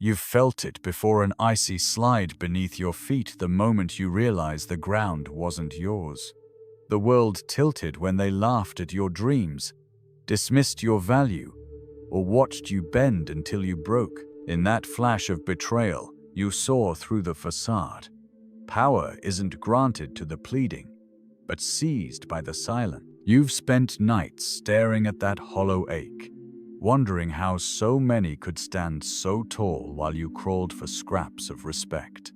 You've felt it before an icy slide beneath your feet the moment you realize the ground wasn't yours. The world tilted when they laughed at your dreams, dismissed your value, or watched you bend until you broke. In that flash of betrayal, you saw through the facade. Power isn't granted to the pleading, but seized by the silent. You've spent nights staring at that hollow ache, wondering how so many could stand so tall while you crawled for scraps of respect.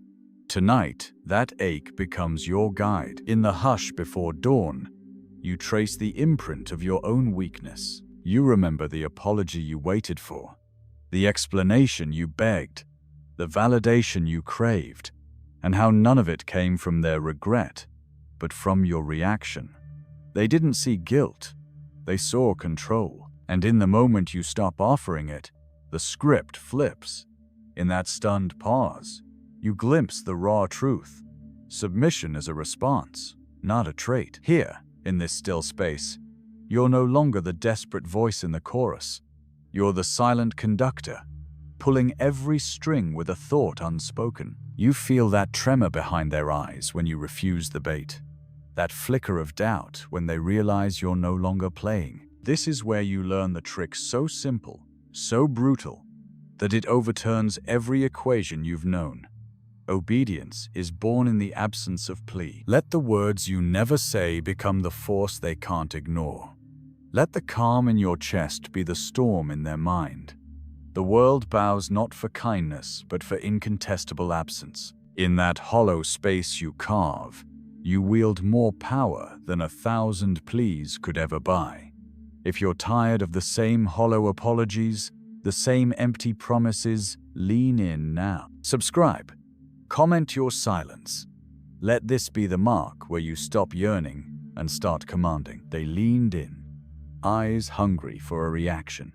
Tonight, that ache becomes your guide. In the hush before dawn, you trace the imprint of your own weakness. You remember the apology you waited for, the explanation you begged, the validation you craved, and how none of it came from their regret, but from your reaction. They didn't see guilt, they saw control. And in the moment you stop offering it, the script flips. In that stunned pause, you glimpse the raw truth. Submission is a response, not a trait. Here, in this still space, you're no longer the desperate voice in the chorus. You're the silent conductor, pulling every string with a thought unspoken. You feel that tremor behind their eyes when you refuse the bait, that flicker of doubt when they realize you're no longer playing. This is where you learn the trick so simple, so brutal, that it overturns every equation you've known. Obedience is born in the absence of plea. Let the words you never say become the force they can't ignore. Let the calm in your chest be the storm in their mind. The world bows not for kindness, but for incontestable absence. In that hollow space you carve, you wield more power than 1,000 pleas could ever buy. If you're tired of the same hollow apologies, the same empty promises, lean in now. Subscribe. Comment your silence. Let this be the mark where you stop yearning and start commanding. They leaned in, eyes hungry for a reaction.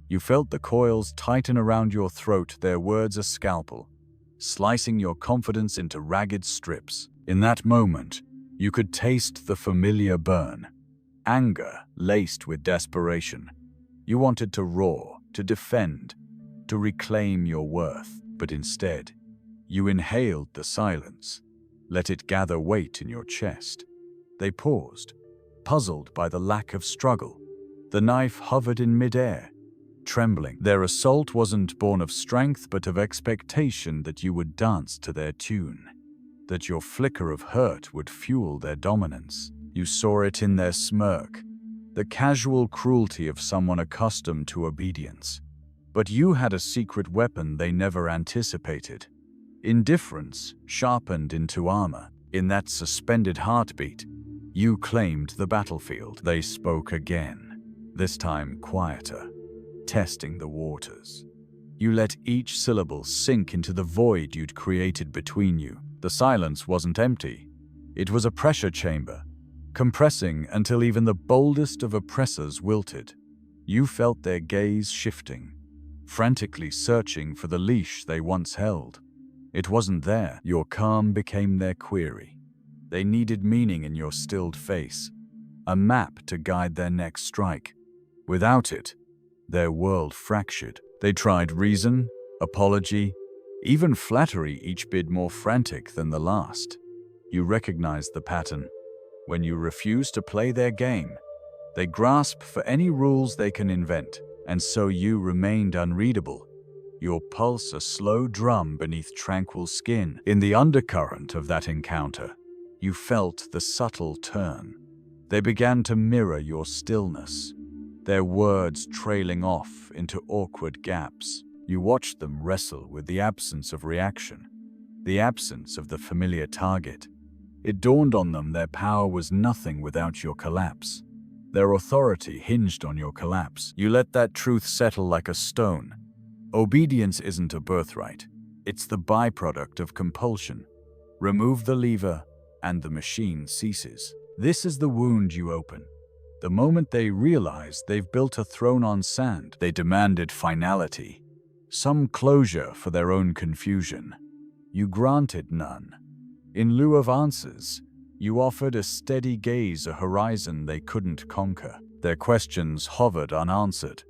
You felt the coils tighten around your throat, their words a scalpel, slicing your confidence into ragged strips. In that moment, you could taste the familiar burn. Anger laced with desperation. You wanted to roar, to defend, to reclaim your worth, but instead, you inhaled the silence, let it gather weight in your chest. They paused, puzzled by the lack of struggle. The knife hovered in midair, trembling. Their assault wasn't born of strength, but of expectation that you would dance to their tune, that your flicker of hurt would fuel their dominance. You saw it in their smirk, the casual cruelty of someone accustomed to obedience. But you had a secret weapon they never anticipated. Indifference sharpened into armor. In that suspended heartbeat, you claimed the battlefield. They spoke again, this time quieter, testing the waters. You let each syllable sink into the void you'd created between you. The silence wasn't empty. It was a pressure chamber, compressing until even the boldest of oppressors wilted. You felt their gaze shifting, frantically searching for the leash they once held. It wasn't there. Your calm became their query. They needed meaning in your stilled face, a map to guide their next strike. Without it, their world fractured. They tried reason, apology, even flattery, each bid more frantic than the last. You recognized the pattern. When you refuse to play their game, they grasp for any rules they can invent, and so you remained unreadable, your pulse a slow drum beneath tranquil skin. In the undercurrent of that encounter, you felt the subtle turn. They began to mirror your stillness, their words trailing off into awkward gaps. You watched them wrestle with the absence of reaction, the absence of the familiar target. It dawned on them their power was nothing without your collapse. Their authority hinged on your collapse. You let that truth settle like a stone. Obedience isn't a birthright. It's the byproduct of compulsion. Remove the lever, and the machine ceases. This is the wound you open. The moment they realize they've built a throne on sand, they demanded finality, some closure for their own confusion. You granted none. In lieu of answers, you offered a steady gaze, a horizon they couldn't conquer. Their questions hovered unanswered,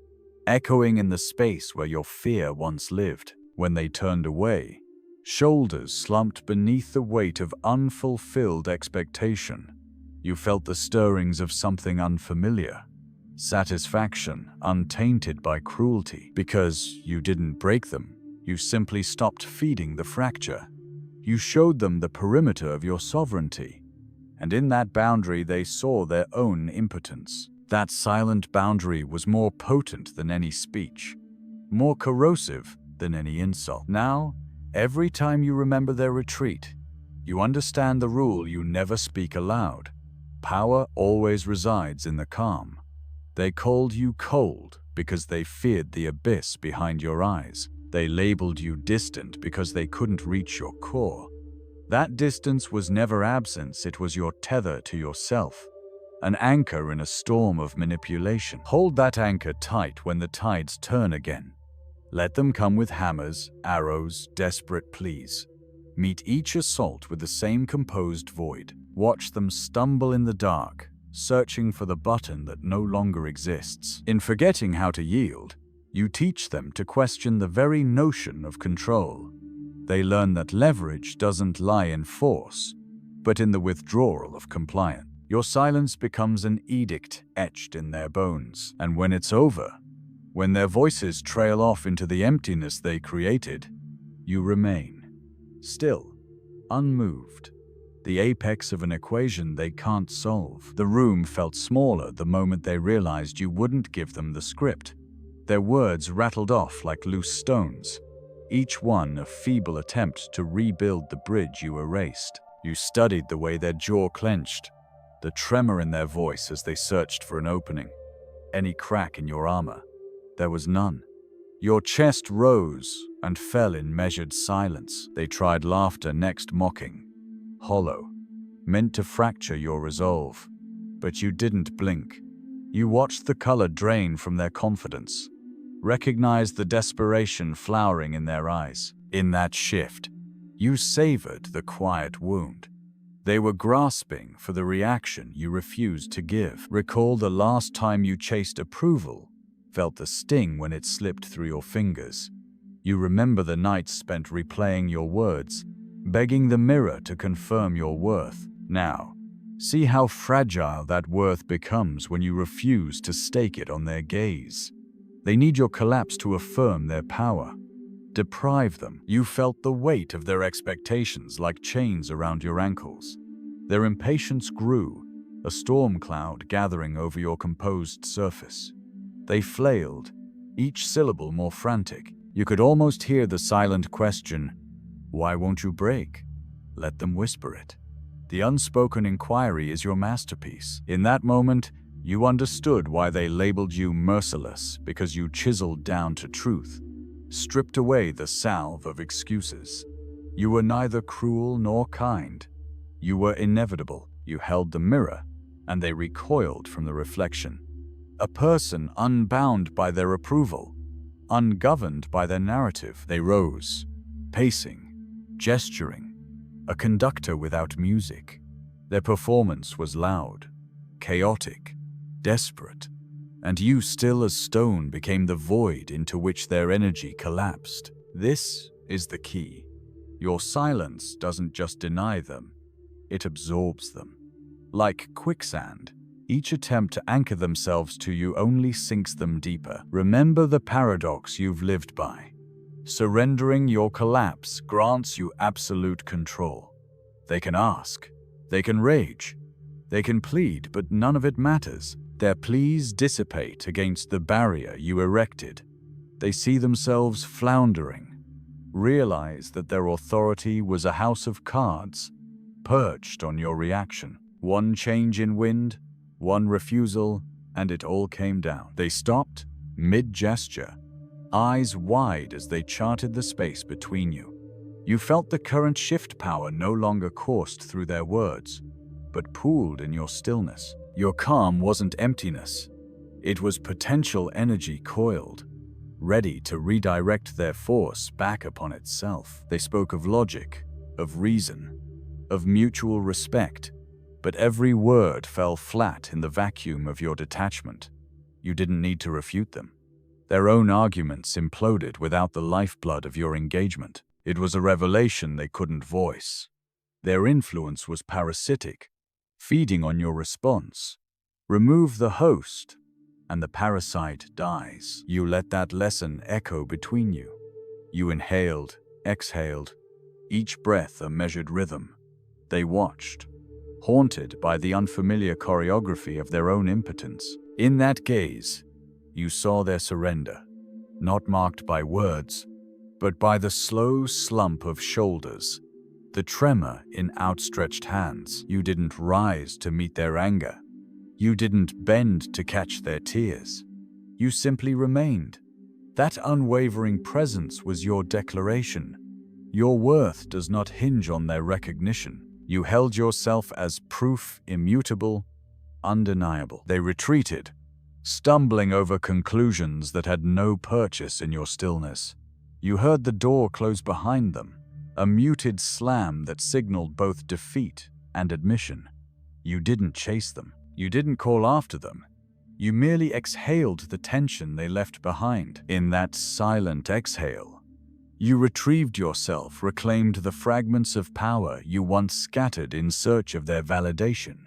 echoing in the space where your fear once lived. When they turned away, shoulders slumped beneath the weight of unfulfilled expectation. You felt the stirrings of something unfamiliar. Satisfaction untainted by cruelty. Because you didn't break them, you simply stopped feeding the fracture. You showed them the perimeter of your sovereignty, and in that boundary they saw their own impotence. That silent boundary was more potent than any speech, more corrosive than any insult. Now, every time you remember their retreat, you understand the rule you never speak aloud. Power always resides in the calm. They called you cold because they feared the abyss behind your eyes. They labeled you distant because they couldn't reach your core. That distance was never absence, it was your tether to yourself. An anchor in a storm of manipulation. Hold that anchor tight when the tides turn again. Let them come with hammers, arrows, desperate pleas. Meet each assault with the same composed void. Watch them stumble in the dark, searching for the button that no longer exists. In forgetting how to yield, you teach them to question the very notion of control. They learn that leverage doesn't lie in force, but in the withdrawal of compliance. Your silence becomes an edict etched in their bones, and when it's over, when their voices trail off into the emptiness they created, you remain, still, unmoved, the apex of an equation they can't solve. The room felt smaller the moment they realized you wouldn't give them the script. Their words rattled off like loose stones, each one a feeble attempt to rebuild the bridge you erased. You studied the way their jaw clenched, the tremor in their voice as they searched for an opening. Any crack in your armor? There was none. Your chest rose and fell in measured silence. They tried laughter next, mocking, hollow, meant to fracture your resolve. But you didn't blink. You watched the color drain from their confidence, recognized the desperation flowering in their eyes. In that shift, you savored the quiet wound. They were grasping for the reaction you refused to give. Recall the last time you chased approval, felt the sting when it slipped through your fingers. You remember the nights spent replaying your words, begging the mirror to confirm your worth. Now, see how fragile that worth becomes when you refuse to stake it on their gaze. They need your collapse to affirm their power. Deprive them. You felt the weight of their expectations like chains around your ankles. Their impatience grew, a storm cloud gathering over your composed surface. They flailed, each syllable more frantic. You could almost hear the silent question, "Why won't you break?" Let them whisper it. The unspoken inquiry is your masterpiece. In that moment, you understood why they labeled you merciless, because you chiseled down to truth, stripped away the salve of excuses. You were neither cruel nor kind. You were inevitable. You held the mirror, and they recoiled from the reflection. A person unbound by their approval, ungoverned by their narrative. They rose, pacing, gesturing, a conductor without music. Their performance was loud, chaotic, desperate, and you, still as stone, became the void into which their energy collapsed. This is the key. Your silence doesn't just deny them, it absorbs them. Like quicksand, each attempt to anchor themselves to you only sinks them deeper. Remember the paradox you've lived by. Surrendering your collapse grants you absolute control. They can ask, they can rage, they can plead, but none of it matters. Their pleas dissipate against the barrier you erected. They see themselves floundering, realize that their authority was a house of cards, perched on your reaction. One change in wind, one refusal, and it all came down. They stopped, mid-gesture, eyes wide as they charted the space between you. You felt the current shift power no longer coursed through their words, but pooled in your stillness. Your calm wasn't emptiness. It was potential energy coiled, ready to redirect their force back upon itself. They spoke of logic, of reason, of mutual respect, but every word fell flat in the vacuum of your detachment. You didn't need to refute them. Their own arguments imploded without the lifeblood of your engagement. It was a revelation they couldn't voice. Their influence was parasitic, feeding on your response. Remove the host, and the parasite dies. You let that lesson echo between you. You inhaled, exhaled, each breath a measured rhythm. They watched, haunted by the unfamiliar choreography of their own impotence. In that gaze, you saw their surrender, not marked by words, but by the slow slump of shoulders, the tremor in outstretched hands. You didn't rise to meet their anger. You didn't bend to catch their tears. You simply remained. That unwavering presence was your declaration. Your worth does not hinge on their recognition. You held yourself as proof immutable, undeniable. They retreated, stumbling over conclusions that had no purchase in your stillness. You heard the door close behind them, a muted slam that signaled both defeat and admission. You didn't chase them. You didn't call after them. You merely exhaled the tension they left behind. In that silent exhale, you retrieved yourself, reclaimed the fragments of power you once scattered in search of their validation.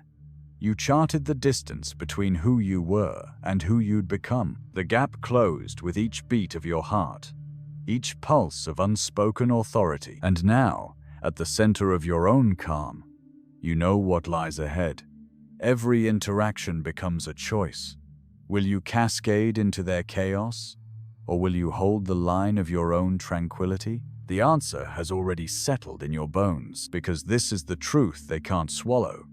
You charted the distance between who you were and who you'd become. The gap closed with each beat of your heart, each pulse of unspoken authority. And now, at the center of your own calm, you know what lies ahead. Every interaction becomes a choice. Will you cascade into their chaos, or will you hold the line of your own tranquility? The answer has already settled in your bones, because this is the truth they can't swallow.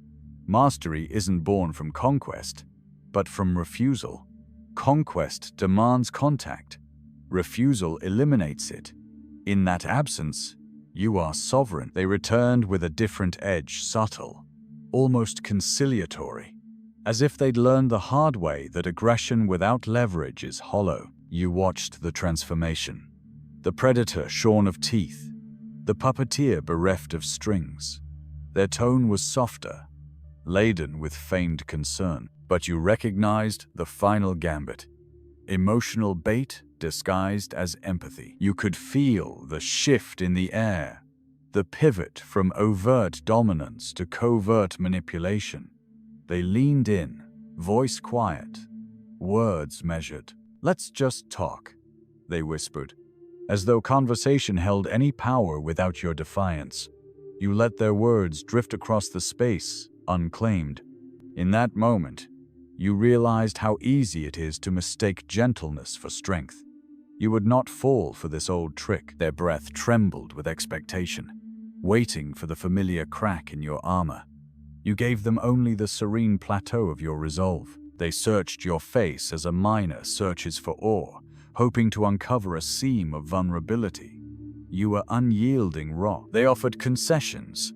Mastery isn't born from conquest, but from refusal. Conquest demands contact. Refusal eliminates it. In that absence, you are sovereign. They returned with a different edge, subtle, almost conciliatory, as if they'd learned the hard way that aggression without leverage is hollow. You watched the transformation. The predator shorn of teeth, the puppeteer bereft of strings. Their tone was softer, laden with feigned concern, but you recognized the final gambit. Emotional bait disguised as empathy. You could feel the shift in the air, the pivot from overt dominance to covert manipulation. They leaned in, voice quiet, words measured. "Let's just talk," they whispered, as though conversation held any power without your defiance. You let their words drift across the space, unclaimed. In that moment, you realized how easy it is to mistake gentleness for strength. You would not fall for this old trick. Their breath trembled with expectation, waiting for the familiar crack in your armor. You gave them only the serene plateau of your resolve. They searched your face as a miner searches for ore, hoping to uncover a seam of vulnerability. You were unyielding rock. They offered concessions,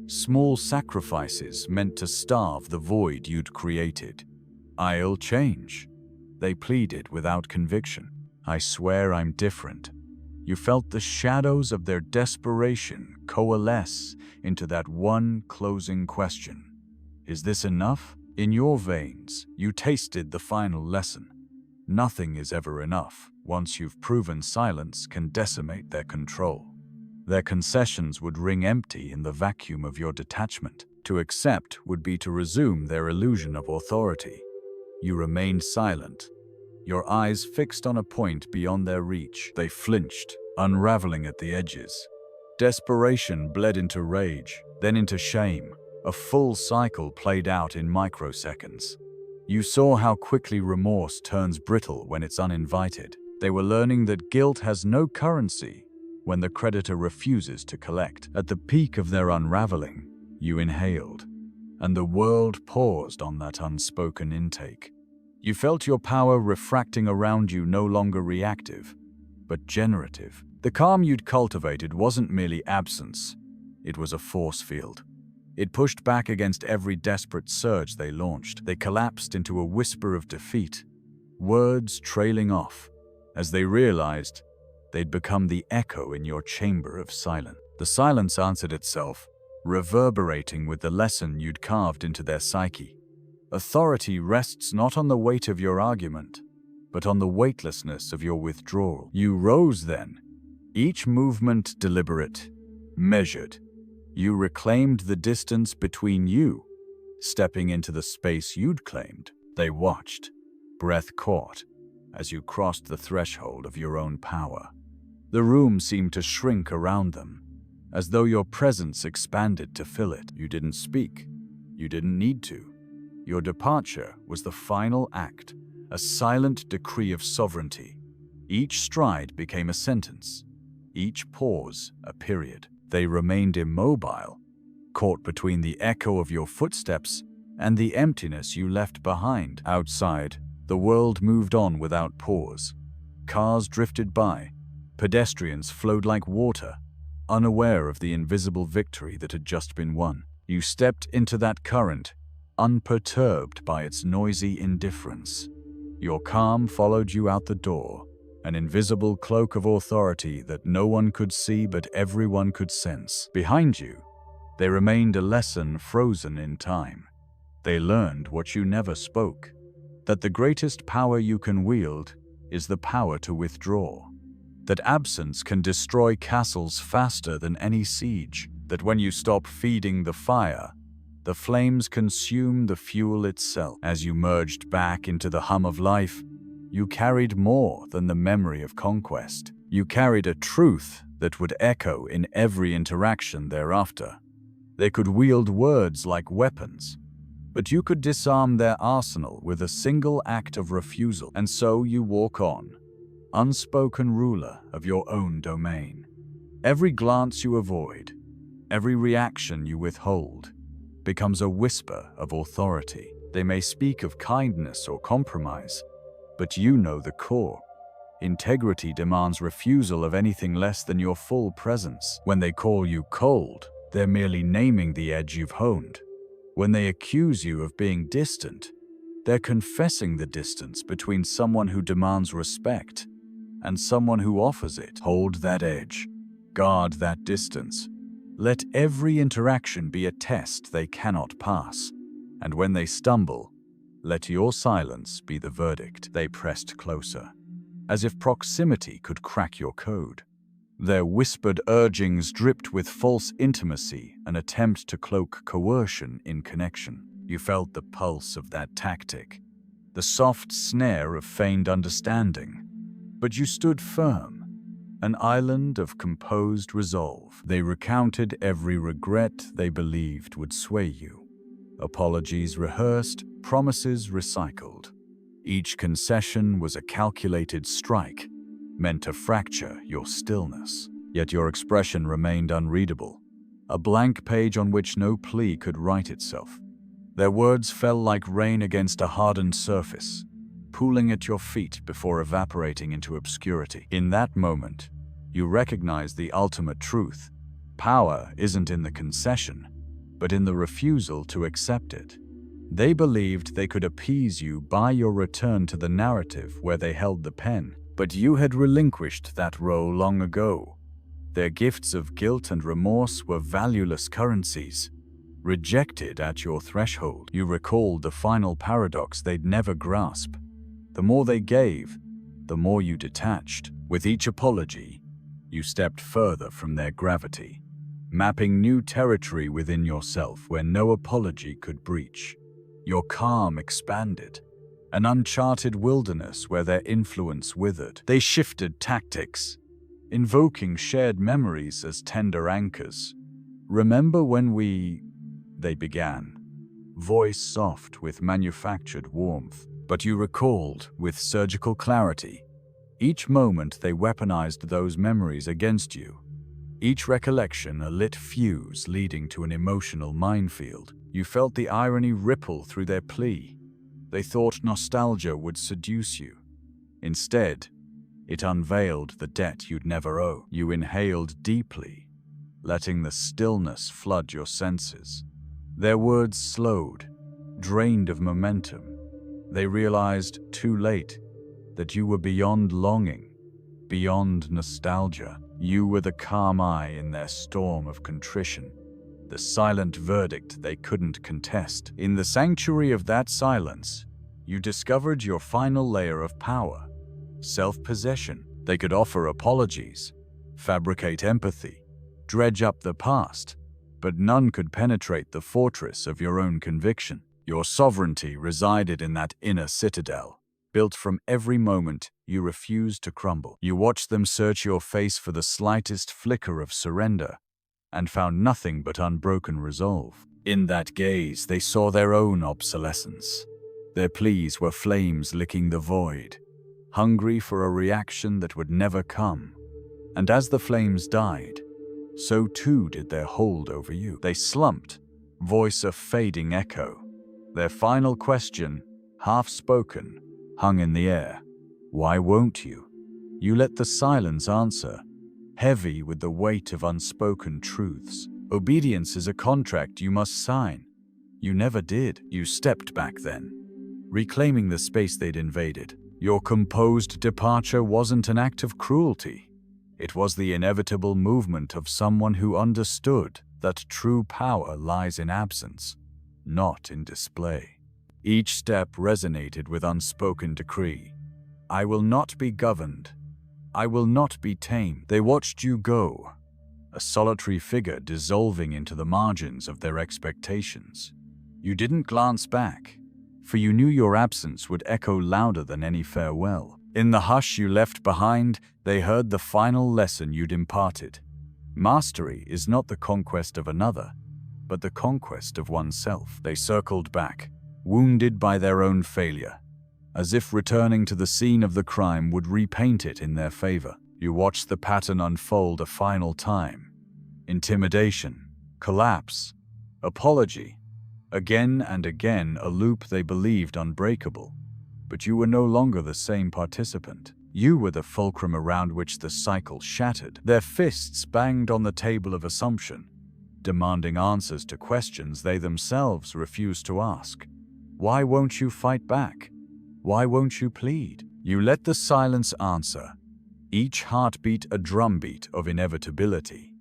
small sacrifices meant to starve the void you'd created. "I'll change," they pleaded without conviction. "I swear I'm different." You felt the shadows of their desperation coalesce into that one closing question. Is this enough? In your veins, you tasted the final lesson. Nothing is ever enough once you've proven silence can decimate their control. Their concessions would ring empty in the vacuum of your detachment. To accept would be to resume their illusion of authority. You remained silent, your eyes fixed on a point beyond their reach. They flinched, unraveling at the edges. Desperation bled into rage, then into shame. A full cycle played out in microseconds. You saw how quickly remorse turns brittle when it's uninvited. They were learning that guilt has no currency when the creditor refuses to collect. At the peak of their unraveling, you inhaled, and the world paused on that unspoken intake. You felt your power refracting around you, no longer reactive, but generative. The calm you'd cultivated wasn't merely absence, it was a force field. It pushed back against every desperate surge they launched. They collapsed into a whisper of defeat, words trailing off, as they realized they'd become the echo in your chamber of silence. The silence answered itself, reverberating with the lesson you'd carved into their psyche. Authority rests not on the weight of your argument, but on the weightlessness of your withdrawal. You rose then, each movement deliberate, measured. You reclaimed the distance between you, stepping into the space you'd claimed. They watched, breath caught, as you crossed the threshold of your own power. The room seemed to shrink around them, as though your presence expanded to fill it. You didn't speak. You didn't need to. Your departure was the final act, a silent decree of sovereignty. Each stride became a sentence, each pause a period. They remained immobile, caught between the echo of your footsteps and the emptiness you left behind. Outside, the world moved on without pause. Cars drifted by. Pedestrians flowed like water, unaware of the invisible victory that had just been won. You stepped into that current, unperturbed by its noisy indifference. Your calm followed you out the door, an invisible cloak of authority that no one could see but everyone could sense. Behind you, they remained a lesson frozen in time. They learned what you never spoke, that the greatest power you can wield is the power to withdraw, that absence can destroy castles faster than any siege, that when you stop feeding the fire, the flames consume the fuel itself. As you merged back into the hum of life, you carried more than the memory of conquest. You carried a truth that would echo in every interaction thereafter. They could wield words like weapons, but you could disarm their arsenal with a single act of refusal. And so you walk on, unspoken ruler of your own domain. Every glance you avoid, every reaction you withhold, becomes a whisper of authority. They may speak of kindness or compromise, but you know the core. Integrity demands refusal of anything less than your full presence. When they call you cold, they're merely naming the edge you've honed. When they accuse you of being distant, they're confessing the distance between someone who demands respect and someone who offers it. Hold that edge. Guard that distance. Let every interaction be a test they cannot pass. And when they stumble, let your silence be the verdict. They pressed closer, as if proximity could crack your code. Their whispered urgings dripped with false intimacy, an attempt to cloak coercion in connection. You felt the pulse of that tactic, the soft snare of feigned understanding. But you stood firm, an island of composed resolve. They recounted every regret they believed would sway you. Apologies rehearsed, promises recycled. Each concession was a calculated strike, meant to fracture your stillness. Yet your expression remained unreadable, a blank page on which no plea could write itself. Their words fell like rain against a hardened surface, pooling at your feet before evaporating into obscurity. In that moment, you recognized the ultimate truth. Power isn't in the concession, but in the refusal to accept it. They believed they could appease you by your return to the narrative where they held the pen, but you had relinquished that role long ago. Their gifts of guilt and remorse were valueless currencies, rejected at your threshold. You recalled the final paradox they'd never grasp. The more they gave, the more you detached. With each apology, you stepped further from their gravity, mapping new territory within yourself where no apology could breach. Your calm expanded, an uncharted wilderness where their influence withered. They shifted tactics, invoking shared memories as tender anchors. Remember when they began, voice soft with manufactured warmth. But you recalled with surgical clarity. Each moment they weaponized those memories against you. Each recollection a lit fuse leading to an emotional minefield. You felt the irony ripple through their plea. They thought nostalgia would seduce you. Instead, it unveiled the debt you'd never owe. You inhaled deeply, letting the stillness flood your senses. Their words slowed, drained of momentum. They realized, too late, that you were beyond longing, beyond nostalgia. You were the calm eye in their storm of contrition, the silent verdict they couldn't contest. In the sanctuary of that silence, You discovered your final layer of power, self-possession. They could offer apologies, fabricate empathy, dredge up the past, but none could penetrate the fortress of your own conviction. Your sovereignty resided in that inner citadel, built from every moment you refused to crumble. You watched them search your face for the slightest flicker of surrender, and found nothing but unbroken resolve. In that gaze, they saw their own obsolescence. Their pleas were flames licking the void, hungry for a reaction that would never come. And as the flames died, so too did their hold over you. They slumped, voice a fading echo. Their final question, half-spoken, hung in the air. Why won't you? You let the silence answer, heavy with the weight of unspoken truths. Obedience is a contract you must sign. You never did. You stepped back then, reclaiming the space they'd invaded. Your composed departure wasn't an act of cruelty. It was the inevitable movement of someone who understood that true power lies in absence, not in display. Each step resonated with unspoken decree. I will not be governed. I will not be tamed. They watched you go, a solitary figure dissolving into the margins of their expectations. You didn't glance back, for you knew your absence would echo louder than any farewell. In the hush you left behind, they heard the final lesson you'd imparted. Mastery is not the conquest of another, but the conquest of oneself. They circled back, wounded by their own failure, as if returning to the scene of the crime would repaint it in their favor. You watched the pattern unfold a final time. Intimidation, collapse, apology. Again and again, a loop they believed unbreakable. But you were no longer the same participant. You were the fulcrum around which the cycle shattered. Their fists banged on the table of assumption, demanding answers to questions they themselves refused to ask. Why won't you fight back? Why won't you plead? You let the silence answer, each heartbeat a drumbeat of inevitability.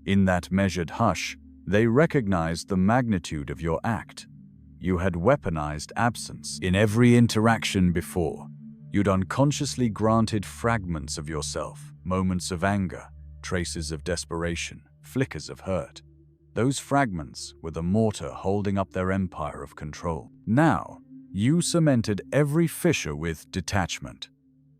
In that measured hush, they recognized the magnitude of your act. You had weaponized absence. In every interaction before, you'd unconsciously granted fragments of yourself, moments of anger, traces of desperation, flickers of hurt. Those fragments were the mortar holding up their empire of control. Now, you cemented every fissure with detachment.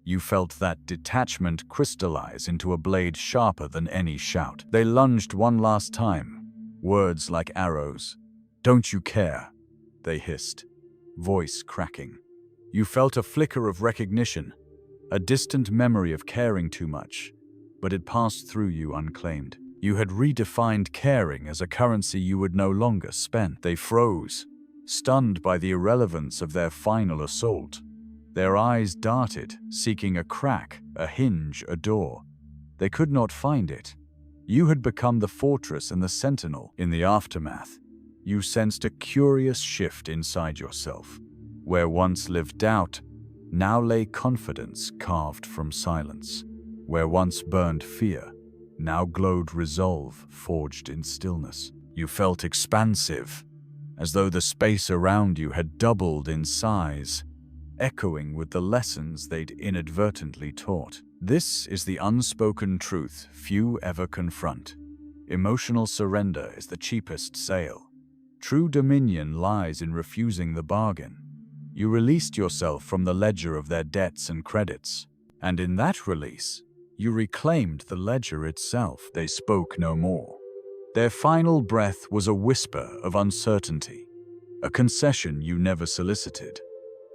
You felt that detachment crystallize into a blade sharper than any shout. They lunged one last time, words like arrows. Don't you care? They hissed, voice cracking. You felt a flicker of recognition, a distant memory of caring too much, but it passed through you unclaimed. You had redefined caring as a currency you would no longer spend. They froze, stunned by the irrelevance of their final assault. Their eyes darted, seeking a crack, a hinge, a door. They could not find it. You had become the fortress and the sentinel. In the aftermath, you sensed a curious shift inside yourself. Where once lived doubt, now lay confidence carved from silence. Where once burned fear, now glowed resolve forged in stillness. You felt expansive, as though the space around you had doubled in size, echoing with the lessons they'd inadvertently taught. This is the unspoken truth few ever confront. Emotional surrender is the cheapest sale. True dominion lies in refusing the bargain. You released yourself from the ledger of their debts and credits, and in that release, you reclaimed the ledger itself. They spoke no more. Their final breath was a whisper of uncertainty, a concession you never solicited.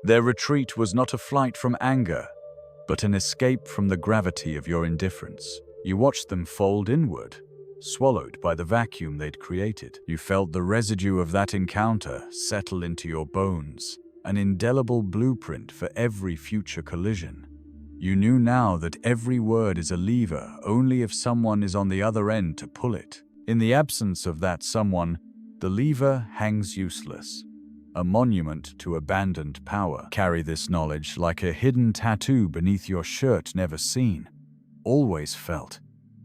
Their retreat was not a flight from anger, but an escape from the gravity of your indifference. You watched them fold inward, swallowed by the vacuum they'd created. You felt the residue of that encounter settle into your bones, an indelible blueprint for every future collision. You knew now that every word is a lever only if someone is on the other end to pull it. In the absence of that someone, the lever hangs useless, a monument to abandoned power. Carry this knowledge like a hidden tattoo beneath your shirt, never seen, always felt.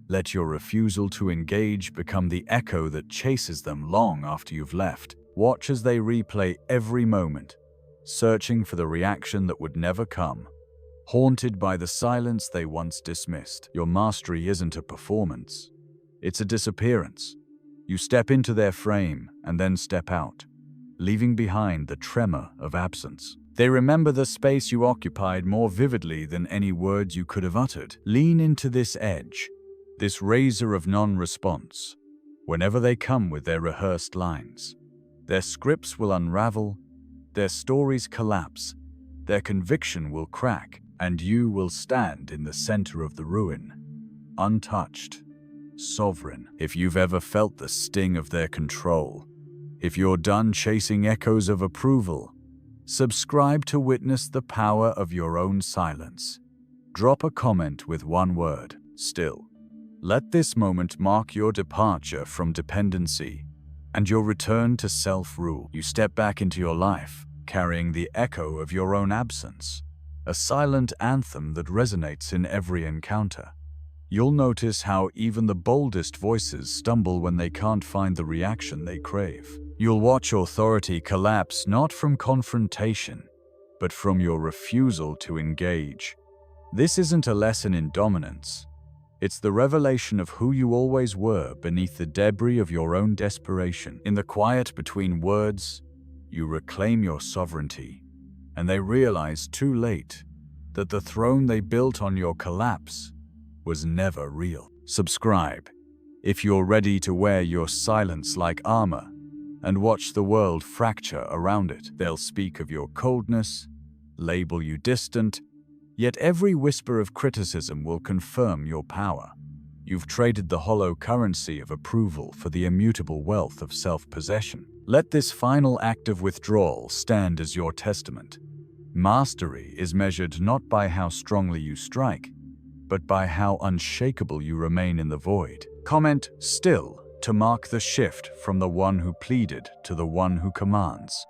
Let your refusal to engage become the echo that chases them long after you've left. Watch as they replay every moment, searching for the reaction that would never come, haunted by the silence they once dismissed. Your mastery isn't a performance. It's a disappearance. You step into their frame and then step out, leaving behind the tremor of absence. They remember the space you occupied more vividly than any words you could have uttered. Lean into this edge, this razor of non-response, whenever they come with their rehearsed lines. Their scripts will unravel, their stories collapse, their conviction will crack, and you will stand in the center of the ruin, untouched, sovereign. If you've ever felt the sting of their control, if you're done chasing echoes of approval, subscribe to witness the power of your own silence. Drop a comment with one word, still. Let this moment mark your departure from dependency and your return to self-rule. You step back into your life, carrying the echo of your own absence, a silent anthem that resonates in every encounter. You'll notice how even the boldest voices stumble when they can't find the reaction they crave. You'll watch authority collapse not from confrontation, but from your refusal to engage. This isn't a lesson in dominance. It's the revelation of who you always were beneath the debris of your own desperation. In the quiet between words, you reclaim your sovereignty, and they realize too late that the throne they built on your collapse was never real. Subscribe if you're ready to wear your silence like armor and watch the world fracture around it. They'll speak of your coldness, label you distant, yet every whisper of criticism will confirm your power. You've traded the hollow currency of approval for the immutable wealth of self-possession. Let this final act of withdrawal stand as your testament. Mastery is measured not by how strongly you strike, but by how unshakable you remain in the void. Comment "still" to mark the shift from the one who pleaded to the one who commands.